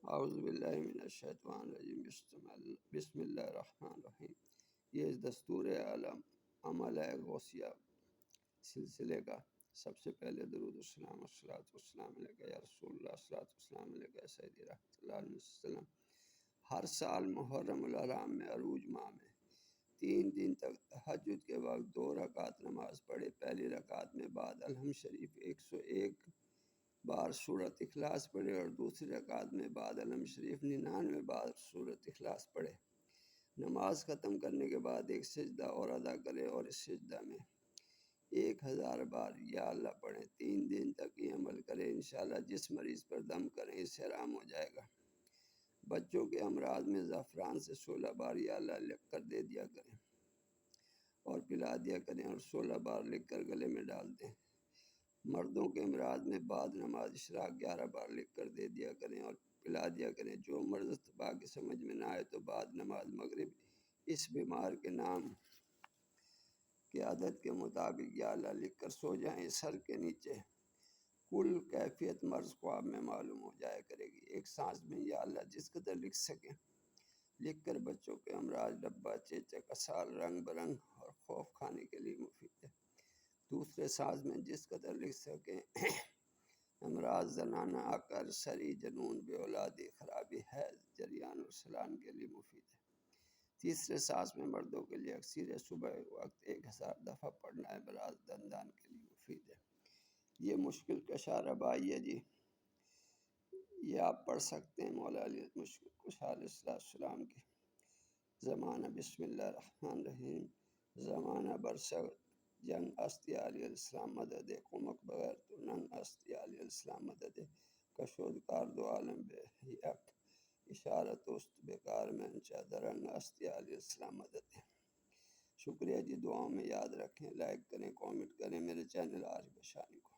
اعوذ باللہ من الشیطان الرجیم بسم اللہ الرحمن الرحیم۔ یہ دستور عالم عمل ہے غوثیہ سلسلے کا۔ سب سے پہلے درود السلام والصلاۃ والسلام علیکہ یا رسول اللہ، الصلاۃ والسلام علیکہ یا سیدی رحمۃ اللہ علیہ وسلم۔ ہر سال محرم الحرام میں عروج ماہ میں 3 دن تک تہجد کے وقت 2 رکعت نماز پڑھے۔ پہلی رکعت میں بعد الحمد شریف 101 بار سورۃ اخلاص پڑھے اور دوسری رکعت میں بعد الحمد شریف 99 بار سورۃ اخلاص پڑھے۔ نماز ختم کرنے کے بعد ایک سجدہ اور ادا کرے اور اس سجدہ میں 1000 بار یا اللہ پڑھیں۔ 3 دن تک یہ عمل کرے، انشاءاللہ جس مریض پر دم کریں اس سے آرام ہو جائے گا۔ بچوں کے امراض میں زعفران سے 16 بار یا اللہ لکھ کر دے دیا کریں اور پلا دیا کریں اور 16 بار لکھ کر گلے میں ڈال دیں۔ مردوں کے امراض میں بعد نماز اشراق 11 بار لکھ کر دے دیا کریں اور پلا دیا کریں۔ جو مرض باقی سمجھ میں نہ آئے تو بعد نماز مغرب اس بیمار کے نام کے عدد کے مطابق یا اللہ لکھ کر سو جائیں۔ سر کے نیچے کل کیفیت مرض خواب میں معلوم ہو جایا کرے گی۔ ایک سانس میں یا اللہ جس قدر لکھ سکیں لکھ کر بچوں کے امراض ڈبہ، چیچک، اسال، رنگ برنگ اور خوف کھانے کے لیے مفید ہے۔ دوسرے سانس میں جس قدر لکھ سکیں امراض زنانہ، عقر، سری، جنون، بے اولادی، خرابی، حیض، جریان اور سلان کے لیے مفید ہے۔ تیسرے سانس میں مردوں کے لیے اکثر صبح وقت 1000 دفعہ پڑھنا امراض دندان کے لیے مفید ہے۔ یہ مشکل کشا ربائی ہے جی، یہ آپ پڑھ سکتے ہیں مولا علی مشکل کشا علیہ السلام کی۔ زمانہ بسم اللہ الرحمن الرحیم، زمانہ برسر جنگ است علیہ السلام مدد، قمک بغیر تو ننگ است علیہ السلام مدد، کشود کار دو عالم بے یک، اشارت است بیکار منچا درنگ است علیہ السلام مدد۔ شکریہ جی، دعاؤں میں یاد رکھیں، لائک کریں، کامنٹ کریں میرے چینل عارف بشانی کو۔